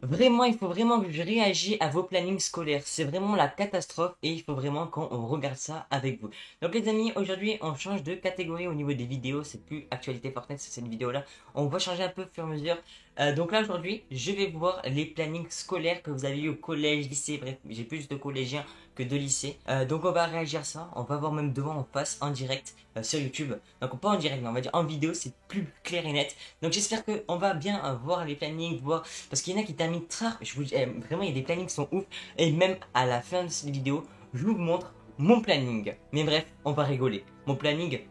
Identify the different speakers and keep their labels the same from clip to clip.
Speaker 1: Vraiment, il faut vraiment que je réagisse à vos plannings scolaires. C'est vraiment la catastrophe et il faut vraiment qu'on regarde ça avec vous. Donc les amis, aujourd'hui on change de catégorie au niveau des vidéos. C'est plus actualité Fortnite, c'est cette vidéo là. On va changer un peu au fur et à mesure. Donc là aujourd'hui, je vais voir les plannings scolaires que vous avez eu au collège, lycée. Bref, j'ai plus de collégiens que de lycée. Donc on va réagir à ça. On va voir même devant en face en direct sur YouTube. Donc pas en direct, mais on va dire en vidéo, c'est plus clair et net. Donc j'espère qu'on va bien voir les plannings, voir parce qu'il y en a qui terminent tard. Je vous dis, vraiment, il y a des plannings qui sont ouf. Et même à la fin de cette vidéo, je vous montre mon planning. Mais bref, on va rigoler. Mon planning,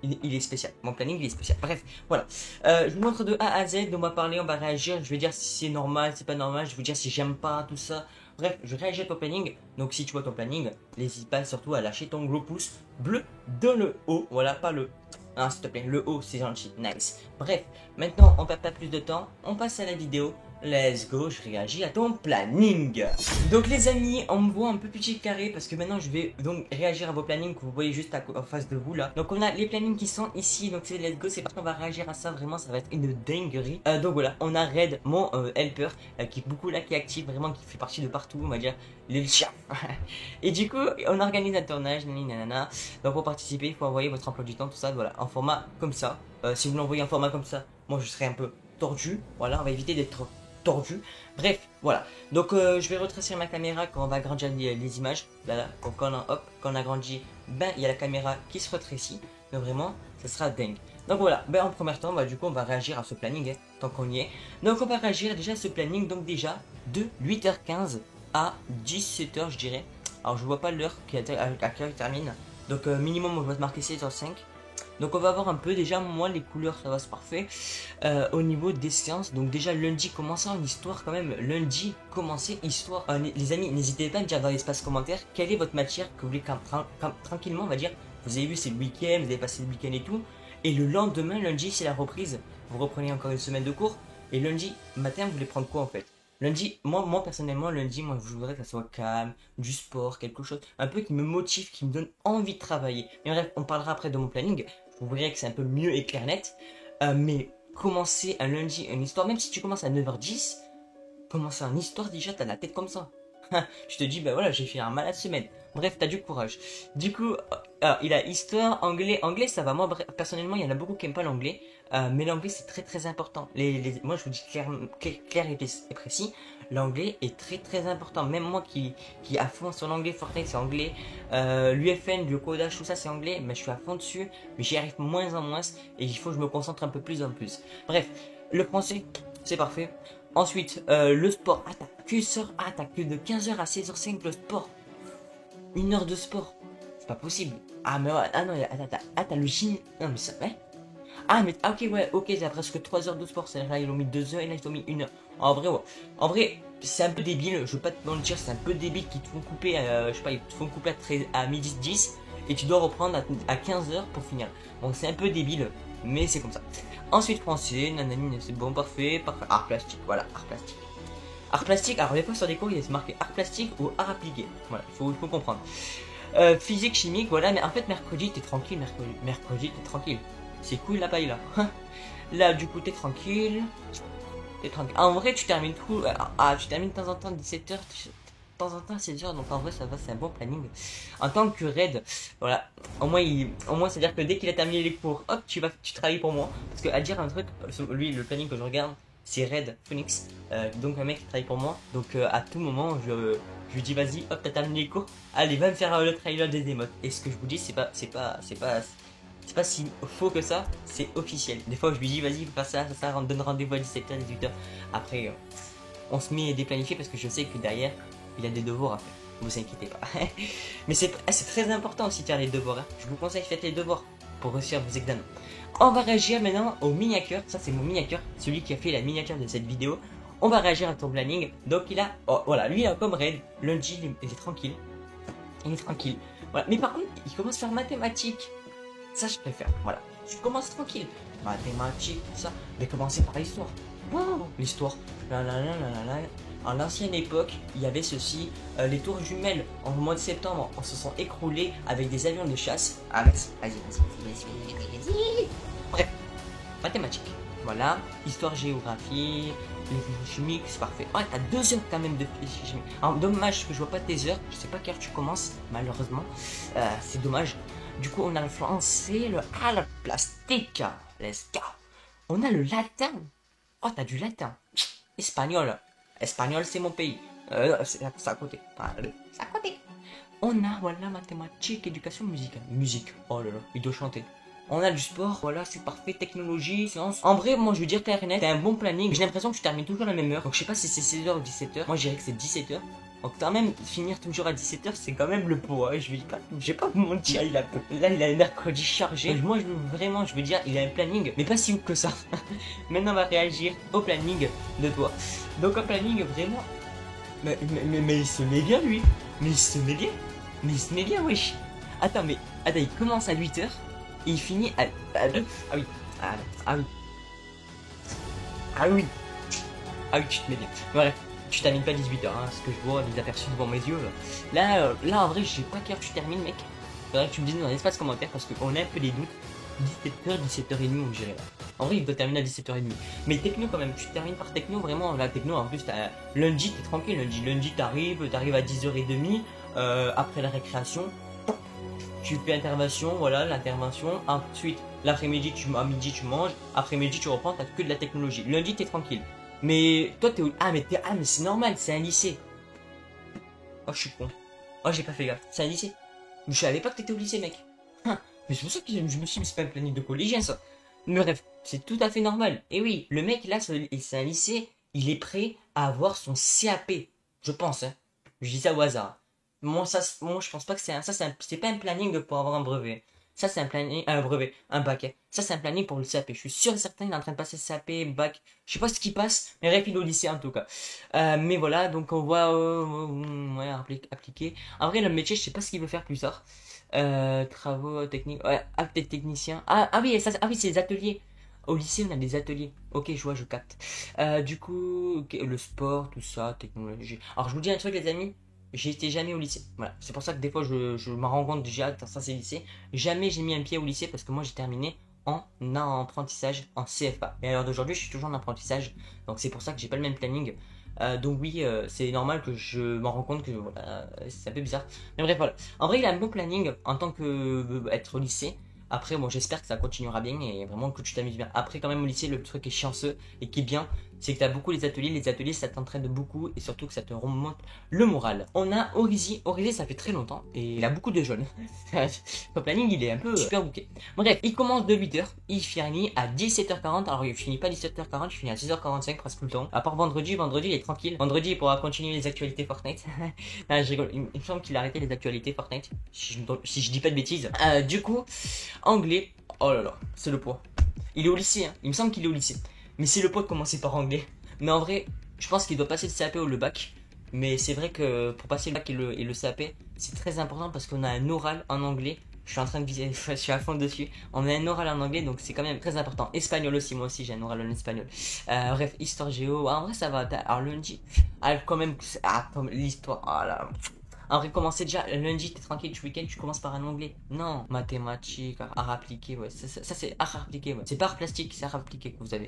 Speaker 1: il est spécial. Mon planning, il est spécial. Bref, voilà. Je vous montre de A à Z. On va parler, on va réagir. Je vais dire si c'est normal, si c'est pas normal. Je vais vous dire si j'aime pas tout ça. Bref, je réagis à ton planning. Donc, si tu vois ton planning, n'hésite pas surtout à lâcher ton gros pouce bleu dans le haut. Voilà, pas le. Ah, s'il te plaît, le haut, c'est gentil. Nice. Bref, maintenant, on perd pas plus de temps. On passe à la vidéo. Let's go, je réagis à ton planning. Donc les amis, on me voit un peu petit carré parce que maintenant je vais donc réagir à vos plannings que vous voyez juste en face de vous là. Donc on a les plannings qui sont ici, donc c'est let's go, c'est parce qu'on va réagir à ça, vraiment ça va être une dinguerie. Donc voilà, on a Red, mon helper, qui est beaucoup là, qui est actif, vraiment qui fait partie de partout, on va dire, les chats. Et du coup, on organise un tournage, nanana. Donc pour participer, il faut envoyer votre emploi du temps, tout ça, voilà, en format comme ça. Si vous l'envoyez en format comme ça, moi je serai un peu tordu, voilà, on va éviter d'être tordu. Bref, voilà. Donc je vais retracer ma caméra quand on va agrandir les images. Là, donc quand on agrandit, ben il y a la caméra qui se rétrécit. Donc vraiment, ça sera dingue. Donc voilà, ben en premier temps, du coup on va réagir à ce planning, tant qu'on y est. Donc on va réagir déjà à ce planning, donc déjà de 8h15 à 17h je dirais. Alors je vois pas l'heure à quelle heure il termine. Donc minimum on va se marquer 16h05. Donc on va voir un peu déjà, moi les couleurs ça va c'est parfait. Au niveau des séances, donc déjà lundi commençant une histoire quand même, lundi commencer histoire. Les amis, n'hésitez pas à me dire dans l'espace commentaire quelle est votre matière que vous voulez tranquillement on va dire. Vous avez vu c'est le week-end, vous avez passé le week-end et tout. Et le lendemain, lundi c'est la reprise, vous reprenez encore une semaine de cours. Et lundi matin vous voulez prendre quoi en fait? Lundi, moi personnellement, lundi, moi je voudrais que ça soit calme, du sport, quelque chose, un peu qui me motive, qui me donne envie de travailler. Mais bref, on parlera après de mon planning. Vous verrez que c'est un peu mieux et clair net. Mais commencer un lundi une histoire, même si tu commences à 9h10, commencer une histoire déjà, t'as la tête comme ça. Je te dis, bah voilà, j'ai fait un malade semaine. Bref, t'as du courage. Du coup, il a histoire, anglais. Anglais, ça va. Moi, personnellement, il y en a beaucoup qui aiment pas l'anglais. Mais l'anglais, c'est très très important. Moi, je vous dis clair et précis. L'anglais est très très important. Même moi qui à fond sur l'anglais, Fortnite, c'est anglais. L'UFN, le codage, tout ça, c'est anglais. Mais je suis à fond dessus. Mais j'y arrive moins en moins. Et il faut que je me concentre un peu plus en plus. Bref, le français, c'est parfait. Ensuite, le sport. Ah, t'as que de 15h à 16h05 le sport. 1 heure de sport. C'est pas possible. Ah, mais ouais, ah non, t'as le gym. Non, mais ça, ouais. Ah, mais, ok, ouais, ok, t'as presque 3 heures de sport. C'est-à-dire là, ils ont mis 2 heures et là, ils ont mis 1 heure. En vrai, ouais. En vrai, c'est un peu débile. Je veux pas te mentir, c'est un peu débile qu'ils te font couper, je sais pas, ils te font couper à midi 10 et tu dois reprendre à 15h pour finir. Donc, c'est un peu débile, mais c'est comme ça. Ensuite, français, nanani, c'est bon, parfait, parfait. Art plastique, voilà, art plastique. Art plastique, alors des fois sur des cours il est marqué art plastique ou art appliqué. Voilà, il faut comprendre. Physique, chimique, voilà, mais en fait mercredi t'es tranquille, mercredi t'es tranquille. C'est cool la paille là. Là du coup t'es tranquille. T'es tranquille. En vrai tu termines tout. Tu termines de temps en temps 17h, de temps en temps 16h, donc en vrai ça va, c'est un bon planning. En tant que raid, voilà. Au moins c'est à dire que dès qu'il a terminé les cours, hop, tu travailles pour moi. Parce que à dire un truc, lui le planning que je regarde, c'est Red Phoenix, donc un mec qui travaille pour moi. Donc à tout moment, je lui dis vas-y, hop, t'as terminé les cours, allez, va me faire le trailer des émotes. Et ce que je vous dis, c'est pas si faux que ça, c'est officiel. Des fois, je lui dis vas-y, fais ça, on donne rendez-vous à 17h, 18h. Après, on se met déplanifié parce que je sais que derrière, il a des devoirs à faire. Vous inquiétez pas. Mais c'est très important aussi de faire les devoirs. Hein. Je vous conseille de faire les devoirs pour réussir vos examens. On va réagir maintenant au miniature. Ça, c'est mon miniature, celui qui a fait la miniature de cette vidéo. On va réagir à ton planning. Donc, il a. Oh, voilà, lui, il a comme raid. Lundi, il est tranquille. Il est tranquille. Voilà. Mais par contre, il commence à faire mathématiques. Ça, je préfère. Voilà. Je commence tranquille. Mathématiques, tout ça. Mais commencer par l'histoire. Wow. L'histoire. À l'ancienne époque, il y avait ceci, les tours jumelles en mois de septembre se sont écroulées avec des avions de chasse. Ah, vas-y. Bref, mathématiques. Voilà. Histoire, géographie, les chimiques, c'est parfait. Oh, t'as 2 heures quand même de physique chimie. Alors, dommage que je vois pas tes heures. Je sais pas quelle heure tu commences, malheureusement. C'est dommage. Du coup, on a le français, le plastique. Let's go. On a le latin. Oh, t'as du latin. Espagnol. Espagnol, c'est mon pays. C'est à côté. C'est à côté. On a, voilà, mathématiques, éducation, musicale. Musique. Oh là là, il doit chanter. On a du sport, voilà, c'est parfait, technologie, sciences. En vrai, moi, je veux dire clair et net, t'as un bon planning. J'ai l'impression que tu termines toujours à la même heure. Donc, je sais pas si c'est 16h ou 17h. Moi, je dirais que c'est 17h. Donc, quand même, finir toujours à 17h, c'est quand même le pot. Hein. Je vais pas vous mentir, là, il a un mercredi chargé. Moi, vraiment, je veux dire, il a un planning, mais pas si ouf que ça. Maintenant, on va réagir au planning de toi. Donc, un planning vraiment. Mais il se met bien, lui. Mais il se met bien. Mais il se met bien, wesh. Attends, il commence à 8h et il finit à 2. Ah oui. Ah oui. Ah oui. Ah oui, tu te mets bien. Bref, tu termines pas 18h, hein, ce que je vois, des aperçus devant mes yeux. Là, en vrai, je sais pas quelle heure tu termines, mec. Faudrait que tu me dises dans l'espace commentaire parce qu'on a un peu des doutes. 17h, 17h30, on dirait là. En vrai, il doit terminer à 17h30. Mais techno, quand même, tu termines par techno, vraiment. La techno, en plus, lundi, t'es tranquille. Lundi, t'arrives à 10h30. Après la récréation, tu fais intervention, voilà, l'intervention. Ensuite, l'après-midi, à midi, tu manges. Après-midi, tu reprends, t'as que de la technologie. Lundi, t'es tranquille. Mais toi, mais c'est normal, c'est un lycée. Oh, je suis con. Oh, j'ai pas fait gaffe. C'est un lycée. Je savais pas que t'étais au lycée, mec. Mais c'est pour ça que je me suis dit, c'est pas un planning de collégien, ça. Mais bref, c'est tout à fait normal. Et oui, le mec, là, c'est un lycée, il est prêt à avoir son CAP. Je pense, hein. Je dis ça au hasard. Moi, je pense pas que c'est pas un planning pour avoir un brevet. Ça, c'est un planning, un brevet, un bac. Hein. Ça, c'est un planning pour le CAP. Je suis sûr et certain, il est en train de passer CAP, bac. Je sais pas ce qui passe, mais bref, il est au lycée, en tout cas. Mais voilà, donc on voit, ouais, appliquer. En vrai, le métier, je sais pas ce qu'il veut faire plus tard. Travaux techniques. Ouais, peut-être technicien. Ah oui, c'est les ateliers. Au lycée, on a des ateliers. Ok, je vois, je capte. Du coup, le sport, tout ça, technologie. Alors, je vous dis un truc, les amis. J'ai été jamais au lycée. Voilà. C'est pour ça que des fois, je me rends compte déjà, ça c'est lycée. Jamais j'ai mis un pied au lycée parce que moi, j'ai terminé en apprentissage en CFA. Et à l'heure d'aujourd'hui, je suis toujours en apprentissage. Donc, c'est pour ça que j'ai pas le même planning. Donc oui, c'est normal que je m'en rends compte que voilà, c'est un peu bizarre. Mais bref, voilà. En vrai, il a un bon planning en tant que être au lycée. Après, bon, j'espère que ça continuera bien et vraiment que tu t'amuses bien. Après, quand même, au lycée, le truc qui est chanceux et qui est bien, c'est que tu as beaucoup les ateliers. Les ateliers, ça t'entraîne beaucoup et surtout que ça te remonte le moral. On a Orizy. Orizy, ça fait très longtemps et il a beaucoup de jeunes. Son planning, il est un peu super bouquet. Bref, il commence de 8h, il finit à 17h40. Alors, il finit pas à 17h40, il finit à 6h45 presque tout le temps. À part vendredi, il est tranquille. Vendredi, il pourra continuer les actualités Fortnite. Non, je rigole. Il me semble qu'il a arrêté les actualités Fortnite. Si je dis pas de bêtises. Du coup, anglais. Oh là là, c'est le poids. Il est au lycée, hein. Il me semble qu'il est au lycée. Mais c'est le poids de commencer par anglais. Mais en vrai, je pense qu'il doit passer le CAP ou le bac. Mais c'est vrai que pour passer le bac et le CAP, c'est très important parce qu'on a un oral en anglais. Je suis en train de viser, je suis à fond dessus. On a un oral en anglais, donc c'est quand même très important. Espagnol aussi, moi aussi j'ai un oral en espagnol. Bref, histoire géo. En vrai, ça va. Alors lundi, quand même, comme l'histoire. Oh là. En vrai, commencer déjà lundi, t'es tranquille, tu week-end, tu commences par un anglais. Non, mathématiques, art appliqué, ouais. Ça c'est art appliqué, ouais. C'est pas art plastique, c'est art appliqué que vous avez.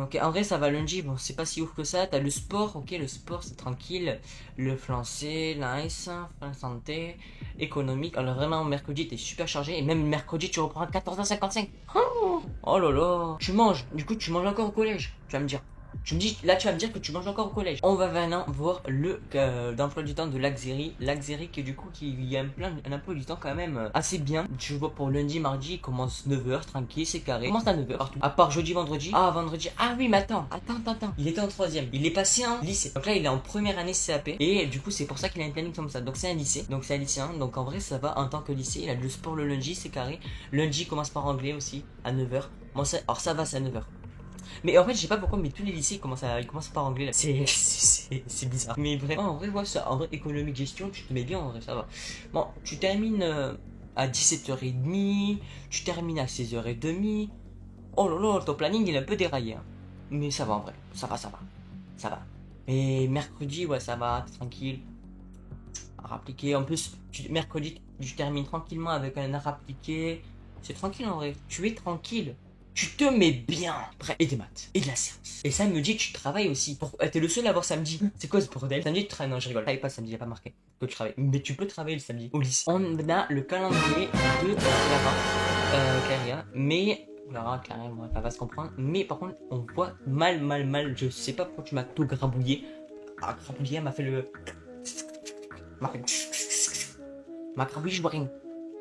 Speaker 1: Ok. En vrai, ça va lundi, bon, c'est pas si ouf que ça. T'as le sport, ok, le sport c'est tranquille. Le français, nice, santé, économique. Alors vraiment, mercredi, t'es super chargé. Et même mercredi, tu reprends à 14h55. Oh là là. Tu manges, du coup, tu manges encore au collège, tu vas me dire. Là tu vas me dire que tu manges encore au collège. On va maintenant voir l'emploi du temps de Laxeri. Laxeri qui du coup il y a un emploi du temps quand même assez bien. Je vois pour lundi, mardi, il commence 9h, tranquille, c'est carré. Il commence à 9h partout. À part jeudi, vendredi. Ah vendredi. Ah oui mais attends. Il était en 3ème. Il est passé en lycée. Donc là il est en première année CAP. Et du coup c'est pour ça qu'il a une planning comme ça. Donc c'est un lycée. Donc c'est un lycéen. Donc en vrai ça va en tant que lycée. Il a le sport le lundi, c'est carré. Lundi il commence par anglais aussi à 9h. Moi alors ça va, c'est à 9h. Mais en fait, je sais pas pourquoi, mais tous les lycées ils commencent par anglais là. C'est bizarre. Mais vraiment, en vrai, ouais, ça, en vrai, économique gestion, tu te mets bien, en vrai, ça va. Bon, tu termines à 17h30, tu termines à 16h30. Oh là là, ton planning il est un peu déraillé. Hein. Mais ça va en vrai, ça va. Ça va. Et mercredi, ouais, ça va, t'es tranquille. Art appliqué. En plus, mercredi, tu termines tranquillement avec un art appliqué. C'est tranquille en vrai. Tu es tranquille. tu te mets bien. Bref, et des maths, et de la science. Et ça me dit que tu travailles aussi. T'es le seul à avoir samedi. C'est quoi ce bordel? Samedi, tu travailles. Non, je rigole. Je travaille pas samedi, il a pas marqué que tu travailles. Mais tu peux travailler le samedi au lycée. On a le calendrier de Clara. Mais. Clara, moi, elle va se comprendre. Mais par contre, on voit mal. Je sais pas pourquoi tu m'as tout grabouillé. Ah, grabouillé, elle m'a fait le. Ma grabouillé, je vois rien.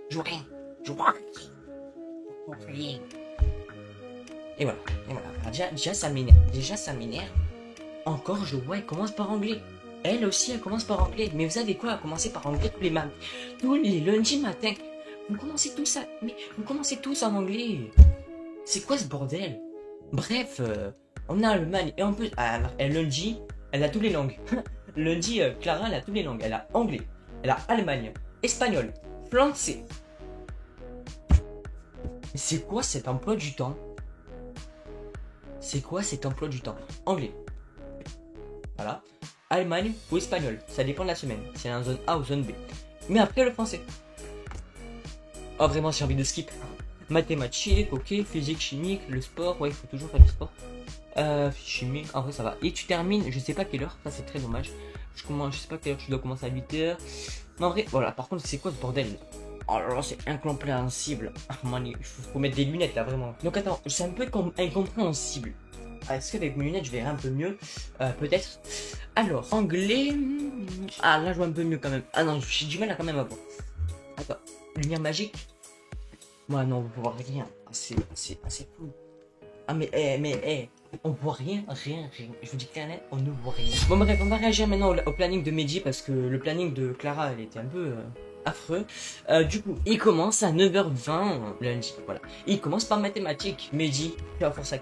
Speaker 1: Je vois rien. Et voilà. Alors, déjà ça m'énerve. Encore, je vois, elle commence par anglais. Elle aussi, elle commence par anglais. Mais vous savez quoi? Elle a commencé par anglais tous les lundis matin. Vous commencez tout ça. Mais vous commencez tous en anglais. C'est quoi ce bordel? Bref, on a Allemagne. Et en plus, lundi, elle a toutes les langues. Lundi, Clara, elle a toutes les langues. Elle a anglais. Elle a Allemagne. Espagnol. Français. C'est quoi cet emploi du temps? Anglais. Voilà. Allemagne ou espagnol. Ça dépend de la semaine. C'est en zone A ou zone B. Mais après le français. Oh vraiment j'ai envie de skip. Mathématiques, ok. Physique, chimique, le sport. Ouais, il faut toujours faire du sport. Chimique, en vrai ça va. Et tu termines, je sais pas quelle heure. Ça c'est très dommage. Je sais pas quelle heure tu dois commencer à 8h. Mais en vrai, voilà. Par contre c'est quoi ce bordel? Oh là là, c'est incompréhensible. Il faut mettre des lunettes là, vraiment. Donc attends, c'est un peu incompréhensible. Est-ce qu'avec mes lunettes je verrai un peu mieux? Peut-être. Alors, anglais. Ah là je vois un peu mieux quand même. Ah non, j'ai du mal à quand même à voir. Attends, lumière magique. Moi non, on voit rien. C'est fou. Ah mais, on voit rien. Je vous dis clairement, on ne voit rien. Bon bref, on va réagir maintenant au planning de Mehdi parce que le planning de Clara, elle était un peu affreux. Du coup, il commence à 9h20 lundi, voilà. Il commence par mathématiques, Mehdi, bref,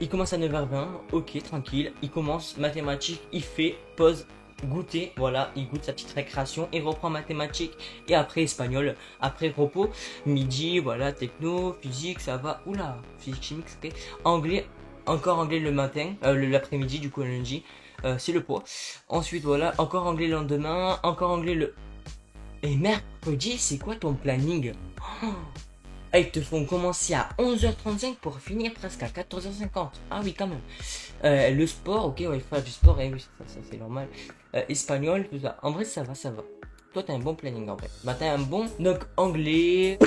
Speaker 1: il commence à 9h20, ok, tranquille. Il commence mathématiques, il fait pause, goûter, voilà, il goûte sa petite récréation, il reprend mathématiques et après espagnol, après repos, midi, voilà, techno, physique, ça va, oula, physique, chimique, ok, anglais, encore anglais le matin, l'après-midi, du coup le lundi, c'est le poids. Ensuite, voilà, encore anglais le lendemain, encore anglais le... Et mercredi, c'est quoi ton planning? Ah, ils te font commencer à 11h35 pour finir presque à 14h50. Ah oui, quand même. Le sport, ok, ouais, il faut faire du sport, oui, ça c'est normal. Espagnol, tout ça. En vrai, ça va. Toi, t'as un bon planning en vrai. Bah, t'as un bon. Donc, anglais.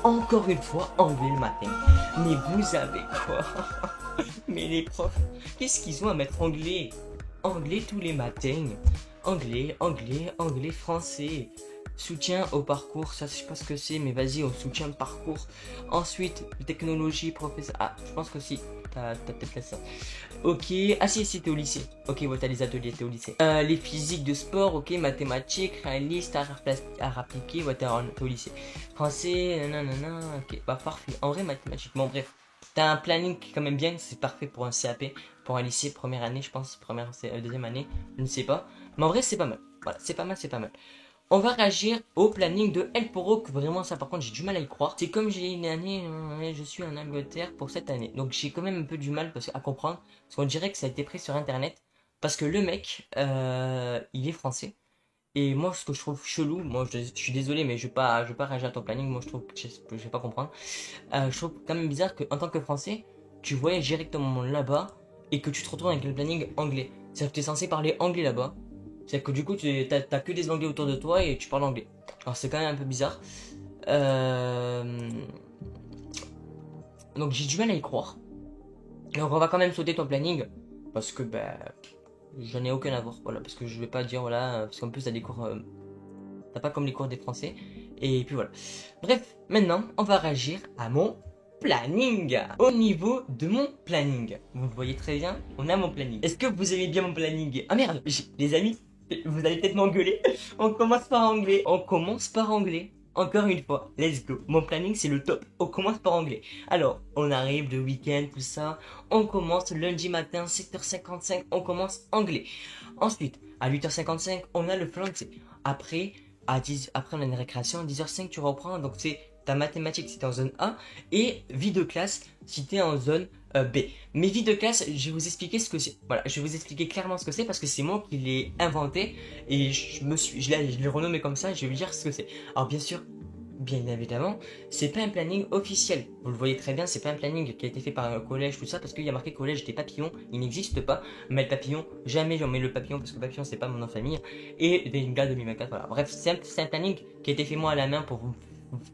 Speaker 1: Encore une fois, anglais le matin. Mais vous savez quoi? Mais les profs, qu'est-ce qu'ils ont à mettre anglais? Anglais tous les matins. Anglais, français. Soutien au parcours, ça je sais pas ce que c'est, mais vas-y, on soutient le parcours. Ensuite, technologie, professeur. Ah, je pense que si, t'as peut-être fait ça. Ok, ah si, t'es au lycée. Ok, ouais, t'as les ateliers, t'es au lycée. Les physiques de sport, ok, mathématiques, réaliste, art appliqué, ouais, t'es au lycée. Français, nanana, ok, bah parfait. En vrai, mathématiques, bon, bref. T'as un planning qui est quand même bien, c'est parfait pour un CAP, pour un lycée, première année, je pense, deuxième année, je ne sais pas. Mais en vrai, c'est pas mal. Voilà, c'est pas mal. On va réagir au planning de El Poro, que vraiment ça par contre j'ai du mal à y croire. C'est comme j'ai une année, je suis en Angleterre pour cette année. Donc j'ai quand même un peu du mal à comprendre. Parce qu'on dirait que ça a été pris sur internet. Parce que le mec, il est français. Et moi ce que je trouve chelou, moi je suis désolé mais je vais pas réagir à ton planning. Moi je trouve que je vais pas comprendre. Je trouve quand même bizarre qu'en tant que français, tu voyages directement là-bas. Et que tu te retrouves avec le planning anglais. C'est-à-dire que tu es censé parler anglais là-bas. C'est que du coup, t'as que des anglais autour de toi et tu parles anglais. Alors c'est quand même un peu bizarre. Donc j'ai du mal à y croire. Donc on va quand même sauter ton planning. Parce que j'en ai aucun à voir. Voilà, parce que je vais pas dire voilà. Parce qu'en plus t'as des cours. T'as pas comme les cours des français. Et puis voilà. Bref, maintenant on va réagir à mon planning. Au niveau de mon planning. Vous le voyez très bien, on a mon planning. Est-ce que vous aimez bien mon planning? Ah merde, les amis. Vous allez peut-être m'engueuler. On commence par anglais. Encore une fois, let's go. Mon planning c'est le top. On commence par anglais. Alors, on arrive de week-end, tout ça. On commence lundi matin, 7h55. On commence anglais. Ensuite, à 8h55, on a le français. Après, après on a une récréation. À 10h05, tu reprends. Donc c'est ta mathématique si t'es en zone A. Et vie de classe si t'es en zone B. Mais vie de classe, je vais vous expliquer ce que c'est. Voilà, je vais vous expliquer clairement ce que c'est parce que c'est moi qui l'ai inventé et je l'ai renommé comme ça. Je vais vous dire ce que c'est. Alors bien sûr, bien évidemment, c'est pas un planning officiel. Vous le voyez très bien, c'est pas un planning qui a été fait par un collège, tout ça, parce qu'il y a marqué collège des papillons, il n'existe pas. Mais le papillon, jamais j'en mets le papillon, parce que le papillon c'est pas mon nom de famille. Et des gars 2024, voilà. Bref, c'est un planning qui a été fait moi à la main pour vous.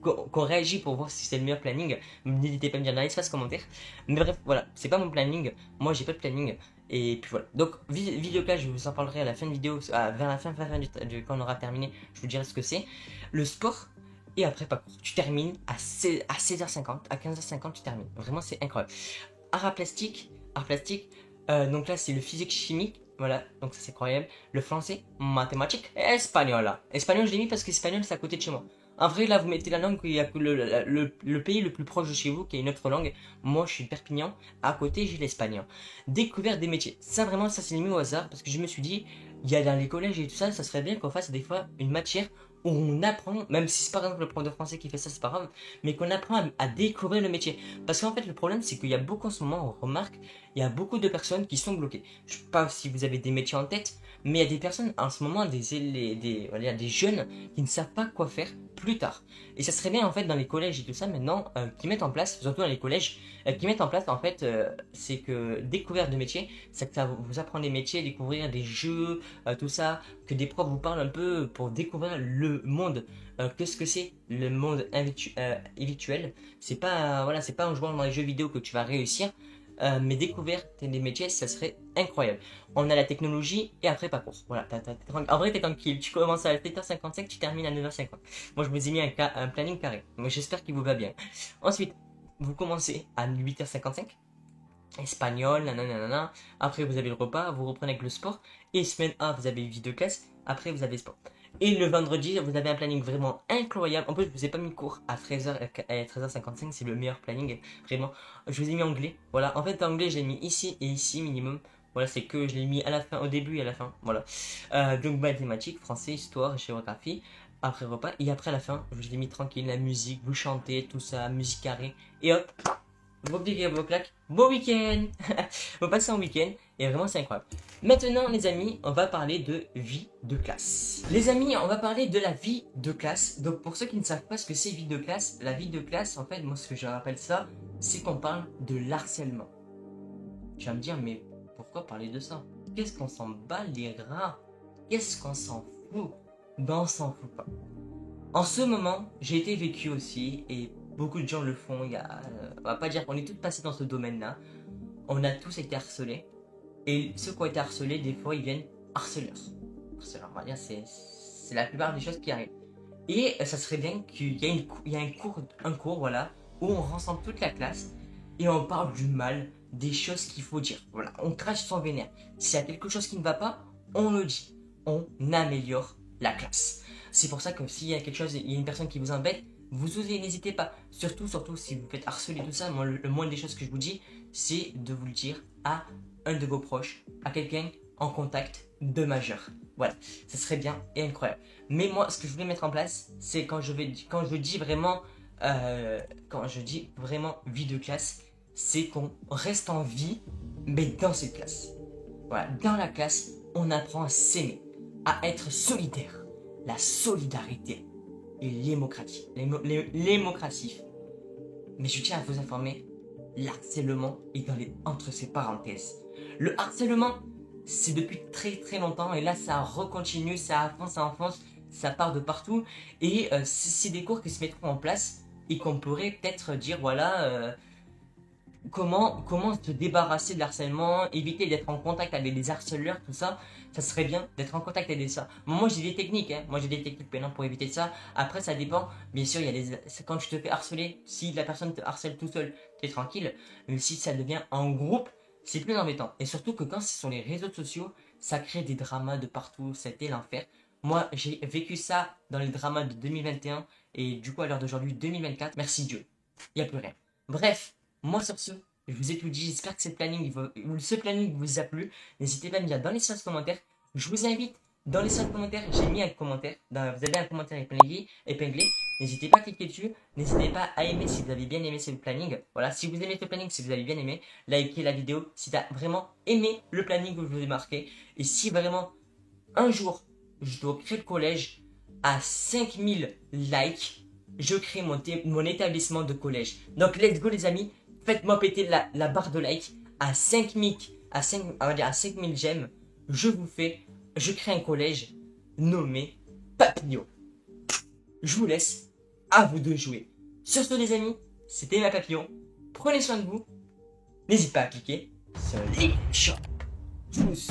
Speaker 1: Qu'on réagit pour voir si c'est le meilleur planning. N'hésitez pas à me dire dans l'espace commentaire. Mais bref, voilà, c'est pas mon planning. Moi j'ai pas de planning. Et puis voilà. Donc, vidéo class, je vous en parlerai à la fin de vidéo, vers la fin quand on aura terminé, je vous dirai ce que c'est. Le sport, et après pas court. Tu termines à 16h50, à 15h50, tu termines. Vraiment, c'est incroyable. Art plastique, donc là, c'est le physique chimique. Voilà, donc ça c'est incroyable. Le français, mathématiques, et espagnol là. Espagnol, je l'ai mis parce que espagnol, c'est à côté de chez moi. En vrai, là, vous mettez la langue, il y a que le pays le plus proche de chez vous qui est une autre langue. Moi, je suis de Perpignan. À côté, j'ai l'Espagne. Découverte des métiers. Ça, vraiment, ça, c'est mis au hasard parce que je me suis dit, il y a dans les collèges et tout ça, ça serait bien qu'on fasse des fois une matière où on apprend, même si c'est par exemple le prof de français qui fait ça, c'est pas grave, mais qu'on apprend à découvrir le métier. Parce qu'en fait, le problème, c'est qu'il y a beaucoup en ce moment, on remarque, il y a beaucoup de personnes qui sont bloquées. Je ne sais pas si vous avez des métiers en tête, mais il y a des personnes en ce moment, des jeunes qui ne savent pas quoi faire plus tard. Et ça serait bien en fait dans les collèges et tout ça maintenant qui mettent en place, surtout dans les collèges, qui mettent en place en fait, c'est que découverte de métiers, c'est que ça vous apprend des métiers, découvrir des jeux, tout ça, que des profs vous parlent un peu pour découvrir le monde. Qu'est-ce que c'est le monde virtuel? C'est pas voilà, c'est pas en jouant dans les jeux vidéo que tu vas réussir. Mais découverte des métiers, ça serait incroyable. On a la technologie et après pas court. Voilà, en vrai, t'es tranquille. Tu commences à 7h55, tu termines à 9h50. Moi, je vous ai mis un planning carré. Mais j'espère qu'il vous va bien. Ensuite, vous commencez à 8h55. Espagnol, nanana. Après, vous avez le repas, vous reprenez avec le sport. Et semaine 1, vous avez vie de classe. Après, vous avez sport. Et le vendredi, vous avez un planning vraiment incroyable. En plus, je vous ai pas mis cours à 13h55, c'est le meilleur planning, vraiment. Je vous ai mis anglais. Voilà, en fait, anglais, je l'ai mis ici et ici minimum. Voilà, c'est que je l'ai mis à la fin, au début et à la fin. Voilà. Donc, mathématiques, français, histoire, géographie. Après repas. Et après, à la fin, je l'ai mis tranquille, la musique, vous chantez, tout ça, musique carrée. Et hop, vos petits vos claques, beau week-end. Vous passez un week-end et vraiment c'est incroyable. Maintenant les amis, on va parler de vie de classe. Les amis, on va parler de la vie de classe. Donc pour ceux qui ne savent pas ce que c'est vie de classe, la vie de classe, en fait, moi ce que je rappelle ça, c'est qu'on parle de l'harcèlement. Tu vas me dire, mais pourquoi parler de ça? Qu'est-ce qu'on s'en bat les reins? Qu'est-ce qu'on s'en fout? Ben on s'en fout pas. En ce moment, j'ai été vécu aussi et beaucoup de gens le font. On va pas dire qu'on est tous passés dans ce domaine-là. On a tous été harcelés. Et ceux qui ont été harcelés, des fois, ils viennent harceleurs. Harceleurs, on va dire, c'est la plupart des choses qui arrivent. Et ça serait bien qu'il y ait un cours, voilà, où on rassemble toute la classe et on parle du mal, des choses qu'il faut dire. Voilà, on crache son vénère. S'il y a quelque chose qui ne va pas, on le dit. On améliore la classe. C'est pour ça que s'il y a quelque chose, il y a une personne qui vous embête, vous osez, n'hésitez pas. Surtout si vous faites harceler tout ça, moi le moins des choses que je vous dis, c'est de vous le dire à un de vos proches, à quelqu'un en contact de majeur. Voilà, ça serait bien et incroyable. Mais moi, ce que je voulais mettre en place, c'est quand je dis vraiment vie de classe, c'est qu'on reste en vie, mais dans cette classe. Voilà, dans la classe, on apprend à s'aimer, à être solidaire. La solidarité et l'émocratie. Mais je tiens à vous informer, l'harcèlement est entre ces parenthèses. Le harcèlement, c'est depuis très très longtemps et là ça recontinue, ça avance, ça part de partout et c'est des cours qui se mettront en place et qu'on pourrait peut-être dire voilà comment se débarrasser de l'harcèlement, éviter d'être en contact avec des harceleurs, tout ça. Ça serait bien d'être en contact avec ça. Moi j'ai des techniques, moi j'ai des techniques maintenant pour éviter ça. Après ça dépend, bien sûr quand tu te fais harceler, si la personne te harcèle tout seul, t'es tranquille. Mais si ça devient en groupe, c'est plus embêtant. Et surtout que quand c'est sur les réseaux sociaux, ça crée des dramas de partout, c'était l'enfer. Moi j'ai vécu ça dans les dramas de 2021 et du coup à l'heure d'aujourd'hui 2024, merci Dieu, il n'y a plus rien. Bref. Moi sur ce, je vous ai tout dit, j'espère que ce planning vous a plu. N'hésitez pas à me dire dans les commentaires. Je vous invite, dans les commentaires, j'ai mis un commentaire. Vous avez un commentaire épinglé. N'hésitez pas à cliquer dessus. N'hésitez pas à aimer si vous avez bien aimé ce planning. Voilà, si vous aimez ce planning, si vous avez bien aimé, likez la vidéo. Si tu as vraiment aimé le planning que je vous ai marqué. Et si vraiment, un jour, je dois créer le collège à 5000 likes, je crée mon établissement de collège. Donc let's go les amis, faites-moi péter la barre de like à 5000 on va dire à 5000 j'aime. Je crée un collège nommé Papillon. Je vous laisse, à vous de jouer. Sur ce les amis, c'était ma Papillon. Prenez soin de vous. N'hésitez pas à cliquer sur le like. Tchuss.